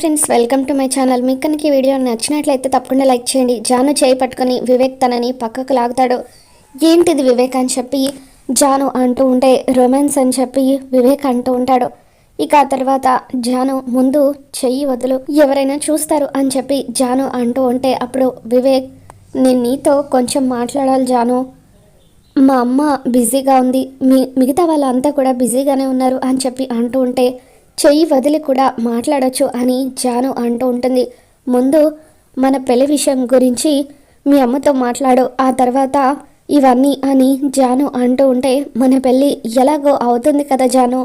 Friends, welcome to my channel. మీకు కనుక ఈ వీడియో నచ్చినట్లయితే తప్పకుండా లైక్ చేయండి. జాను చేయి పట్టుకొని వివేక్ తనని పక్కకు లాగుతాడు. ఏంటిది వివేక్ అని చెప్పి జాను అంటూ ఉంటే రొమాన్స్ అని చెప్పి వివేక్ అంటూ ఉంటాడు. ఇక ఆ తర్వాత జాను ముందు చెయ్యి వదులు, ఎవరైనా చూస్తారు అని చెప్పి జాను అంటూ ఉంటే అప్పుడు వివేక్, నేను నీతో కొంచెం మాట్లాడాలి జాను, మా అమ్మ బిజీగా ఉంది, మిగతా వాళ్ళంతా కూడా బిజీగానే ఉన్నారు అని చెప్పి అంటూ ఉంటే చెయ్యి వదిలి కూడా మాట్లాడొచ్చు అని జాను అంటూ ఉంటుంది. ముందు మన పెళ్లి విషయం గురించి మీ అమ్మతో మాట్లాడు, ఆ తర్వాత ఇవన్నీ అని జాను అంటూ ఉంటే మన పెళ్ళి ఎలాగో అవుతుంది కదా జాను,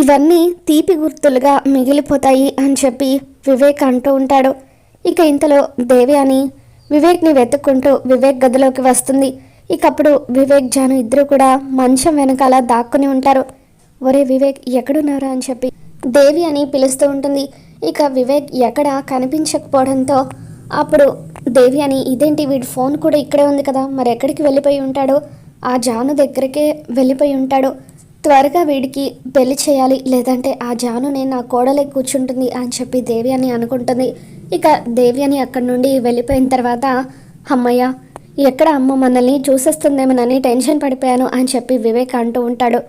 ఇవన్నీ తీపి గుర్తులుగా మిగిలిపోతాయి అని చెప్పి వివేక్ అంటూ ఉంటాడు. ఇక ఇంతలో దేవి అని వివేక్ని వెతుక్కుంటూ వివేక్ గదిలోకి వస్తుంది. ఇకప్పుడు వివేక్ జాను ఇద్దరు కూడా మంచం వెనకాల దాక్కుని ఉంటారు. ఒరే వివేక్, ఎక్కడున్నారా అని చెప్పి దేవి అని పిలుస్తూ ఉంటుంది. ఇక వివేక్ ఎక్కడ కనిపించకపోవడంతో అప్పుడు దేవి అని, ఇదేంటి వీడి ఫోన్ కూడా ఇక్కడే ఉంది కదా, మరి ఎక్కడికి వెళ్ళిపోయి ఉంటాడు, ఆ జాను దగ్గరికే వెళ్ళిపోయి ఉంటాడు, త్వరగా వీడికి పెళ్లి చేయాలి, లేదంటే ఆ జానునే నా కోడలే కూర్చుంటుంది అని చెప్పి దేవి అని అనుకుంటుంది. ఇక దేవి అని అక్కడి నుండి వెళ్ళిపోయిన తర్వాత, అమ్మయ్య, ఎక్కడ అమ్మ మనల్ని చూసేస్తుందేమోనని టెన్షన్ పడిపోయాను అని చెప్పి వివేక్ అంటూ ఉంటాడు.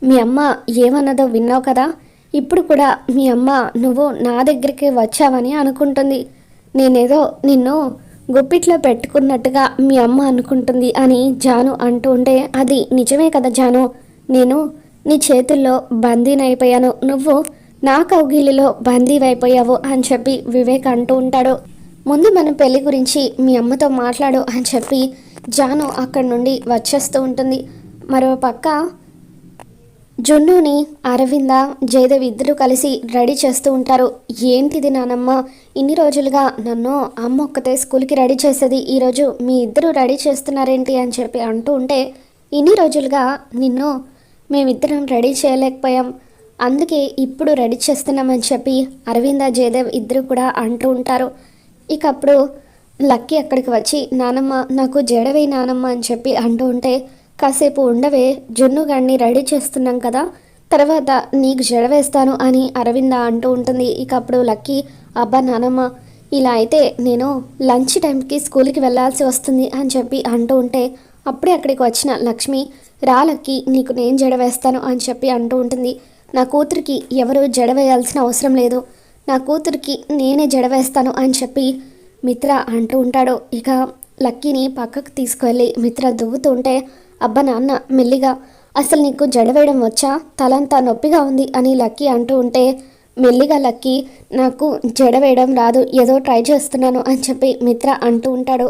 మీ అమ్మ ఏమన్నదో విన్నావు కదా, ఇప్పుడు కూడా మీ అమ్మ నువ్వు నా దగ్గరికి వచ్చావని అనుకుంటుంది, నేనేదో నిన్ను గుప్పిట్లో పెట్టుకున్నట్టుగా మీ అమ్మ అనుకుంటుంది అని జాను అంటూ ఉంటే, అది నిజమే కదా జాను, నేను నీ చేతుల్లో బందీనైపోయాను, నువ్వు నా కౌగిలిలో బందీవైపోయావు అని చెప్పి వివేక్ అంటూ ఉంటాడు. ముందు మన పెళ్లి గురించి మీ అమ్మతో మాట్లాడు అని చెప్పి జాను అక్కడి నుండి వచ్చేస్తూ ఉంటుంది. మరో పక్క జున్నుని అరవింద జయదేవ్ ఇద్దరు కలిసి రెడీ చేస్తూ ఉంటారు. ఏంటిది నానమ్మ, ఇన్ని రోజులుగా నన్ను అమ్మ ఒక్కతే స్కూల్కి రెడీ చేసేది, ఈరోజు మీ ఇద్దరు రెడీ చేస్తున్నారేంటి అని చెప్పి అంటూ ఉంటే, ఇన్ని రోజులుగా నిన్ను మేమిద్దరం రెడీ చేయలేకపోయాం, అందుకే ఇప్పుడు రెడీ చేస్తున్నామని చెప్పి అరవింద జయదేవ్ ఇద్దరు కూడా అంటూ ఉంటారు. ఇక అప్పుడు లక్కీ అక్కడికి వచ్చి, నానమ్మ నాకు జడవే నానమ్మ అని చెప్పి అంటూ ఉంటే, కాసేపు ఉండవే, జున్ను గాడిని రెడీ చేస్తున్నాం కదా, తర్వాత నీకు జడ వేస్తాను అని అరవింద అంటూ ఉంటుంది. ఇక అప్పుడు లక్కీ, అబ్బా నానమ్మ, ఇలా అయితే నేను లంచ్ టైంకి స్కూల్కి వెళ్ళాల్సి వస్తుంది అని చెప్పి అంటూ ఉంటే అప్పుడే అక్కడికి వచ్చిన లక్ష్మి, రా లక్కీ, నీకు నేను జడ వేస్తాను అని చెప్పి అంటూ ఉంటుంది. నా కూతురికి ఎవరు జడ వేయాల్సిన అవసరం లేదు, నా కూతురికి నేనే జడ వేస్తాను అని చెప్పి మిత్ర అంటూ ఉంటాడు. ఇక లక్కీని పక్కకు తీసుకువెళ్ళి మిత్ర దువ్వుతూ ఉంటే, అబ్బా నాన్న మెల్లిగా, అసలు నీకు జడ వేయడం వచ్చా, తలంతా నొప్పిగా ఉంది అని లక్కీ అంటూ ఉంటే, మెల్లిగా లక్కీ, నాకు జడ వేయడం రాదు, ఏదో ట్రై చేస్తున్నాను అని చెప్పి మిత్ర అంటూ ఉంటాడు.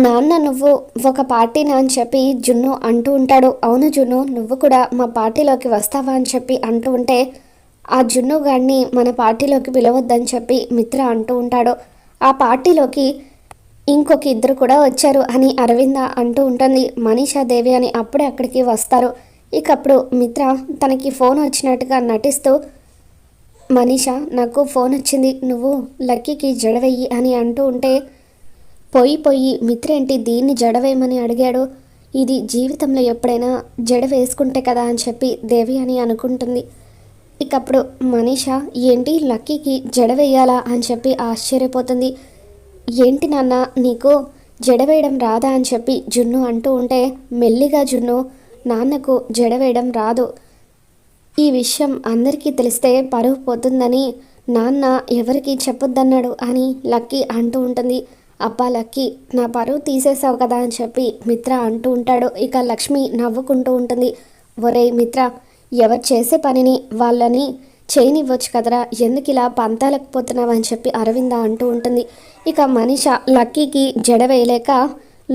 నాన్న నువ్వు ఒక పార్టీనా అని చెప్పి జున్ను అంటూ ఉంటాడు. అవును జున్ను, నువ్వు కూడా మా పార్టీలోకి వస్తావా అని చెప్పి అంటూ ఉంటే, ఆ జున్ను గాడిని మన పార్టీలోకి పిలవద్దని చెప్పి మిత్ర అంటూ ఉంటాడు. ఆ పార్టీలోకి ఇంకొక ఇద్దరు కూడా వచ్చారు అని అరవింద అంటూ ఉంటుంది. మనీషా దేవి అని అప్పుడే అక్కడికి వస్తారు. ఇక అప్పుడు మిత్ర తనకి ఫోన్ వచ్చినట్టుగా నటిస్తూ, మనీషా నాకు ఫోన్ వచ్చింది, నువ్వు లక్కీకి జడవెయ్యి అని అంటూ ఉంటే, పోయి మిత్ర ఏంటి దీన్ని జడవేయమని అడిగాడు, ఇది జీవితంలో ఎప్పుడైనా జడ వేసుకుంటే కదా అని చెప్పి దేవి అని అనుకుంటుంది. ఇక అప్పుడు మనీషా, ఏంటి లక్కీకి జడ వేయాలా అని చెప్పి ఆశ్చర్యపోతుంది. ఏంటి నాన్న నీకు జడ వేయడం రాదా అని చెప్పి జున్ను అంటూ ఉంటే, మెల్లిగా జున్ను, నాన్నకు జడ వేయడం రాదు, ఈ విషయం అందరికీ తెలిస్తే పరువు పోతుందని నాన్న ఎవరికి చెప్పొద్దన్నాడు అని లక్కీ అంటూ ఉంటుంది. అబ్బా లక్కీ, నా పరువు తీసేసావు కదా అని చెప్పి మిత్ర అంటూ ఉంటాడు. ఇక లక్ష్మి నవ్వుకుంటూ ఉంటుంది. ఒరే మిత్ర, ఎవరు చేసే పనిని వాళ్ళని చేయనివ్వచ్చు కదరా, ఎందుకు ఇలా పంతాలకు పోతున్నావు అని చెప్పి అరవింద అంటూ ఉంటుంది. ఇక మనీష లక్కీకి జడ వేయలేక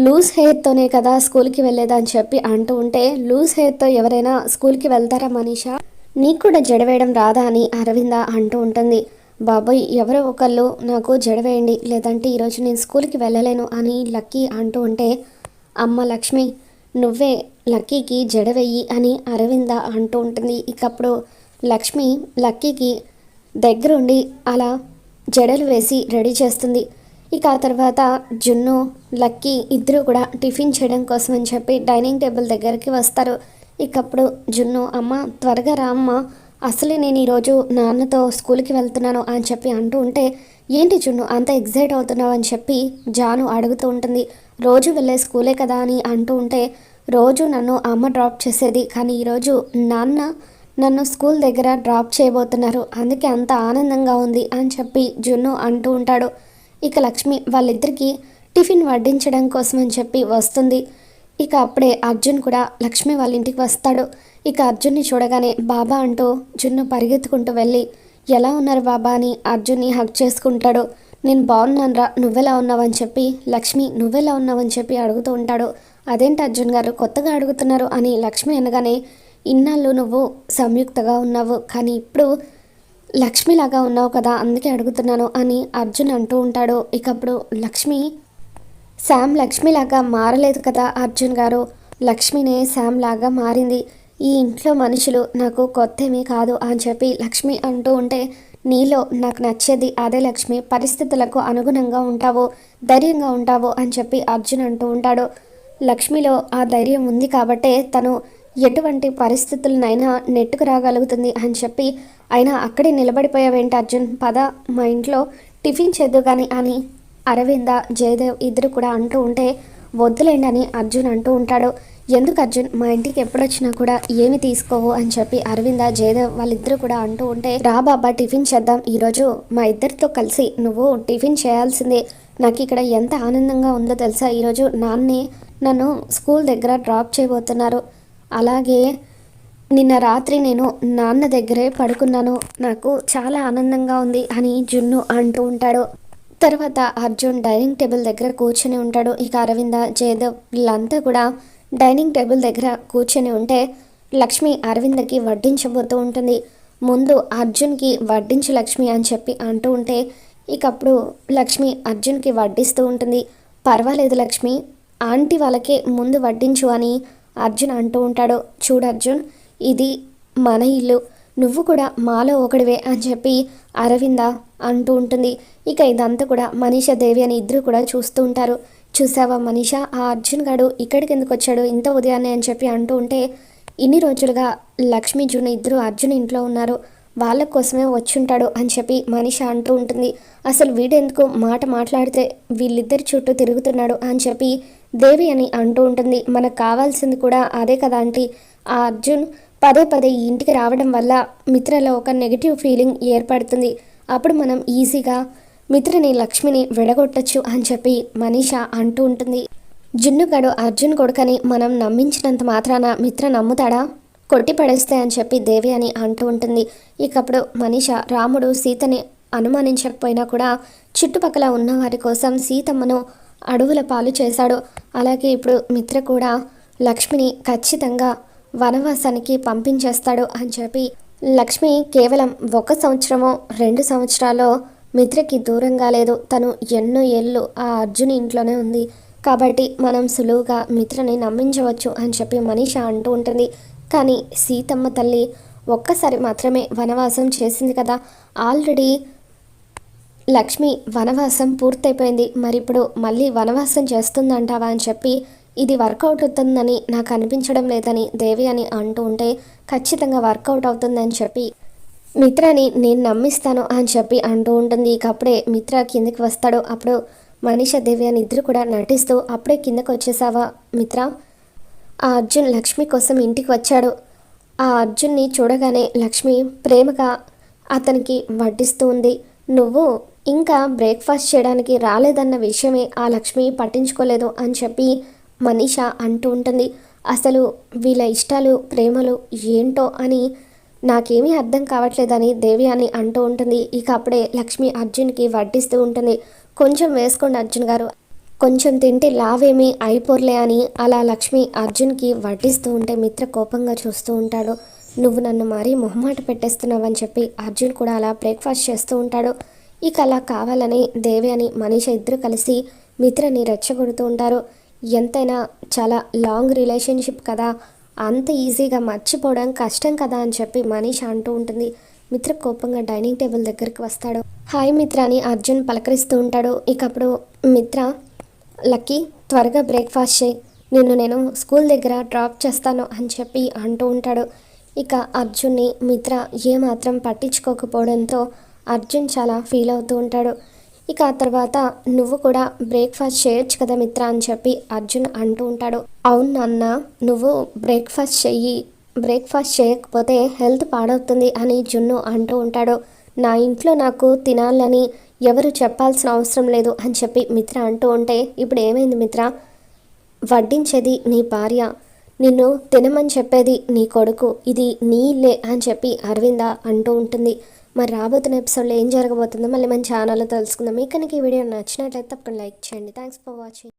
లూజ్ హెయిర్తోనే కదా స్కూల్కి వెళ్ళేదా అని చెప్పి అంటూ ఉంటే, లూజ్ హెయిర్తో ఎవరైనా స్కూల్కి వెళ్తారా మనీషా, నీకు కూడా జడ వేయడం రాదా అని అరవింద అంటూ ఉంటుంది. బాబోయ్, ఎవరో ఒకళ్ళు నాకు జడ వేయండి, లేదంటే ఈరోజు నేను స్కూల్కి వెళ్ళలేను అని లక్కీ అంటూ ఉంటే, అమ్మ లక్ష్మి, నువ్వే లక్కీకి జడ వెయ్యి అని అరవింద అంటూ ఉంటుంది. ఇకప్పుడు లక్ష్మి లక్కీకి దగ్గరుండి అలా జడలు వేసి రెడీ చేస్తుంది. ఇక ఆ తర్వాత జున్ను లక్కీ ఇద్దరు కూడా టిఫిన్ చేయడం కోసం అని చెప్పి డైనింగ్ టేబుల్ దగ్గరికి వస్తారు. ఇకప్పుడు జున్ను, అమ్మ త్వరగా రా అమ్మ, అసలే నేను ఈరోజు నాన్నతో స్కూల్కి వెళ్తున్నాను అని చెప్పి అంటూ ఉంటే, ఏంటి జున్ను అంత ఎగ్జైట్ అవుతున్నావు అని చెప్పి జాను అడుగుతూ ఉంటుంది. రోజు వెళ్ళే స్కూలే కదా అని అంటూ ఉంటే, రోజు నన్ను అమ్మ డ్రాప్ చేసేది, కానీ ఈరోజు నాన్న నన్ను స్కూల్ దగ్గర డ్రాప్ చేయబోతున్నారు, అందుకే అంత ఆనందంగా ఉంది అని చెప్పి జున్ను అంటూ ఉంటాడు. ఇక లక్ష్మి వాళ్ళిద్దరికీ టిఫిన్ వడ్డించడం కోసం అని చెప్పి వస్తుంది. ఇక అప్పుడే అర్జున్ కూడా లక్ష్మి వాళ్ళ ఇంటికి వస్తాడు. ఇక అర్జున్ని చూడగానే బాబా అంటూ జున్ను పరిగెత్తుకుంటూ వెళ్ళి, ఎలా ఉన్నారు బాబా అని అర్జున్ని హగ్ చేసుకుంటాడు. నేను బాగున్నానురా, నువ్వెలా ఉన్నావని చెప్పి లక్ష్మి నువ్వెలా ఉన్నావని చెప్పి అడుగుతూ ఉంటాడు. అదేంటి అర్జున్ గారు కొత్తగా అడుగుతున్నారు అని లక్ష్మి అనగానే, ఇన్నాళ్ళు నువ్వు సంయుక్తగా ఉన్నావు, కానీ ఇప్పుడు లక్ష్మిలాగా ఉన్నావు కదా, అందుకే అడుగుతున్నాను అని అర్జున్ అంటూ ఉంటాడు. ఇక అప్పుడు లక్ష్మి, శామ్ లక్ష్మిలాగా మారలేదు కదా అర్జున్ గారు, లక్ష్మినే శామ్ లాగా మారింది. ఈ ఇంట్లో మనుషులు నాకు కొత్తేమీ కాదు అని చెప్పి లక్ష్మి అంటూ ఉంటే, నీలో నాకు నచ్చేది అదే లక్ష్మి, పరిస్థితులకు అనుగుణంగా ఉంటావు, ధైర్యంగా ఉంటావు అని చెప్పి అర్జున్ అంటూ ఉంటాడు. లక్ష్మిలో ఆ ధైర్యం ఉంది కాబట్టే తను ఎటువంటి పరిస్థితులనైనా నెట్టుకు రాగలుగుతుంది అని చెప్పి, అయినా అక్కడే నిలబడిపోయావేంటి అర్జున్, పద మా ఇంట్లో టిఫిన్ చేద్దు కానీ అని అరవింద జయదేవ్ ఇద్దరు కూడా అంటూ ఉంటే, వద్దులేండి అని అర్జున్ అంటూ ఉంటాడు. ఎందుకు అర్జున్, మా ఇంటికి ఎప్పుడొచ్చినా కూడా ఏమి తీసుకోవు అని చెప్పి అరవింద జయదేవ్ వాళ్ళిద్దరూ కూడా అంటూ ఉంటే, రా బాబా టిఫిన్ చేద్దాం, ఈరోజు మా ఇద్దరితో కలిసి నువ్వు టిఫిన్ చేయాల్సిందే, నాకు ఇక్కడ ఎంత ఆనందంగా ఉందో తెలుసా, ఈరోజు నాన్నే నన్ను స్కూల్ దగ్గర డ్రాప్ చేయబోతున్నారు, అలాగే నిన్న రాత్రి నేను నాన్న దగ్గరే పడుకున్నాను, నాకు చాలా ఆనందంగా ఉంది అని జున్ను అంటూ ఉంటాడు. తర్వాత అర్జున్ డైనింగ్ టేబుల్ దగ్గర కూర్చొని ఉంటాడు. ఇక అరవింద జయదేవ్ వీళ్ళంతా కూడా డైనింగ్ టేబుల్ దగ్గర కూర్చొని ఉంటే, లక్ష్మి అరవిందకి వడ్డించబోతూ ఉంటుంది. ముందు అర్జున్కి వడ్డించు లక్ష్మి అని చెప్పి అంటూ ఉంటే, ఇక అప్పుడు లక్ష్మి అర్జున్కి వడ్డిస్తూ ఉంటుంది. పర్వాలేదు లక్ష్మి, ఆంటీ వాళ్ళకే ముందు వడ్డించు అని అర్జున్ అంటూ ఉంటాడు. చూడు అర్జున్, ఇది మన ఇల్లు, నువ్వు కూడా మాలో ఒకడివే అని చెప్పి అరవింద అంటూ ఉంటుంది. ఇక ఇదంతా కూడా మనీషా దేవి అని ఇద్దరు కూడా చూస్తూ ఉంటారు. చూసావా మనీషా, ఆ అర్జున్ గాడు ఇక్కడికి ఎందుకు వచ్చాడు ఇంత ఉదయాన్నే అని చెప్పి అంటూ ఉంటే, ఇన్ని రోజులుగా లక్ష్మి జున్ను ఇద్దరు అర్జున్ ఇంట్లో ఉన్నారు, వాళ్ళ కోసమే వచ్చుంటాడు అని చెప్పి మనీషా అంటూ ఉంటుంది. అసలు వీడెందుకు మాట మాట్లాడితే వీళ్ళిద్దరి చుట్టూ తిరుగుతున్నాడు అని చెప్పి దేవి అని అంటూ ఉంటుంది. మనకు కావాల్సింది కూడా అదే కదా ఆంటీ, ఆ అర్జున్ పదే పదే ఈ ఇంటికి రావడం వల్ల మిత్రలో ఒక నెగిటివ్ ఫీలింగ్ ఏర్పడుతుంది, అప్పుడు మనం ఈజీగా మిత్రని లక్ష్మిని విడగొట్టచ్చు అని చెప్పి మనీషా అంటూ ఉంటుంది. జున్నుగాడు అర్జున్ కొడుకని మనం నమ్మించినంత మాత్రాన మిత్ర నమ్ముతాడా, కొట్టి పడేస్తే అని చెప్పి దేవి అని అంటూ ఉంటుంది. ఇకప్పుడు మనీషా రాముడు సీతని అనుమానించకపోయినా కూడా చుట్టుపక్కల ఉన్న వారి కోసం సీతమ్మను అడవుల పాలు చేశాడు, అలాగే ఇప్పుడు మిత్ర కూడా లక్ష్మిని ఖచ్చితంగా వనవాసానికి పంపించేస్తాడు అని చెప్పి, లక్ష్మి కేవలం 1 సంవత్సరమో 2 సంవత్సరాల్లో మిత్రకి దూరంగా లేదు, తను ఎన్నో ఏళ్ళు ఆ అర్జున్ ఇంట్లోనే ఉంది, కాబట్టి మనం సులువుగా మిత్రని నమ్మించవచ్చు అని చెప్పి మనీషా అంటూ ఉంటుంది. కానీ సీతమ్మ తల్లి ఒక్కసారి మాత్రమే వనవాసం చేసింది కదా, ఆల్రెడీ లక్ష్మి వనవాసం పూర్తయిపోయింది, మరి ఇప్పుడు మళ్ళీ వనవాసం చేస్తుందంటావా అని చెప్పి, ఇది వర్కౌట్ అవుతుందని నాకు అనిపించడం లేదని దేవి అని అంటూ ఉంటే, ఖచ్చితంగా వర్కౌట్ అవుతుందని చెప్పి మిత్రని నేను నమ్మిస్తాను అని చెప్పి అంటూ ఉంటుంది. ఇక అప్పుడే మిత్ర కిందకి వస్తాడు. అప్పుడు మనీషా దేవి అని ఇద్దరు కూడా నటిస్తూ, అప్పుడే కిందకి వచ్చేసావా మిత్ర, ఆ అర్జున్ లక్ష్మి కోసం ఇంటికి వచ్చాడు, ఆ అర్జున్ని చూడగానే లక్ష్మి ప్రేమగా అతనికి వడ్డిస్తూ ఉంది, నువ్వు ఇంకా బ్రేక్ఫాస్ట్ చేయడానికి రాలేదన్న విషయమే ఆ లక్ష్మి పట్టించుకోలేదు అని చెప్పి మనీషా అంటూ ఉంటుంది. అసలు వీళ్ళ ఇష్టాలు ప్రేమలు ఏంటో అని నాకేమీ అర్థం కావట్లేదని దేవి అని అంటూ ఉంటుంది. ఇక అప్పుడే లక్ష్మి అర్జున్కి వడ్డిస్తూ ఉంటుంది. కొంచెం వేసుకోండి అర్జున్ గారు, కొంచెం తింటే లావేమీ అయిపోర్లే అని అలా లక్ష్మి అర్జున్కి వడ్డిస్తూ ఉంటే మిత్ర కోపంగా చూస్తూ ఉంటాడు. నువ్వు నన్ను మరీ మొహమాట పెట్టేస్తున్నావు అని చెప్పి అర్జున్ కూడా అలా బ్రేక్ఫాస్ట్ చేస్తూ ఉంటాడు. ఇక అలా కావాలని దేవి అని మనీషా ఇద్దరు కలిసి మిత్రని రెచ్చగొడుతూ ఉంటారు. ఎంతైనా చాలా లాంగ్ రిలేషన్షిప్ కదా, అంత ఈజీగా మర్చిపోవడం కష్టం కదా అని చెప్పి మనీషా అంటూ ఉంటుంది. మిత్ర కోపంగా డైనింగ్ టేబుల్ దగ్గరికి వస్తాడు. హాయ్ మిత్ర అని అర్జున్ పలకరిస్తూ ఉంటాడు. ఇక అప్పుడు మిత్ర, లక్కీ త్వరగా బ్రేక్ఫాస్ట్ చేయి, నిన్ను నేను స్కూల్ దగ్గర డ్రాప్ చేస్తాను అని చెప్పి అంటూ ఉంటాడు. ఇక అర్జున్ని మిత్ర ఏమాత్రం పట్టించుకోకపోవడంతో అర్జున్ చాలా ఫీల్ అవుతూ ఉంటాడు. ఇక ఆ తర్వాత నువ్వు కూడా బ్రేక్ఫాస్ట్ చేయొచ్చు కదా మిత్ర అని చెప్పి అర్జున్ అంటూ ఉంటాడు. అవును నాన్న, నువ్వు బ్రేక్ఫాస్ట్ చేయకపోతే హెల్త్ పాడవుతుంది అని జున్ను అంటూ ఉంటాడు. నా ఇంట్లో నాకు తినాలని ఎవరు చెప్పాల్సిన అవసరం లేదు అని చెప్పి మిత్ర అంటూ ఉంటే, ఇప్పుడు ఏమైంది మిత్ర? వడ్డించేది నీ భార్య, నిన్ను తినమని చెప్పేది నీ కొడుకు, ఇది నీ ఇల్లే అని చెప్పి అరవింద అంటూ ఉంటుంది. మరి రాబోతున్న ఎపిసోడ్లో ఏం జరగబోతుందో మళ్ళీ మన ఛానల్లో తెలుసుకుందాం. మీకు కనుక ఈ వీడియో నచ్చినట్లయితే తప్పకుండా లైక్ చేయండి. Thanks for watching.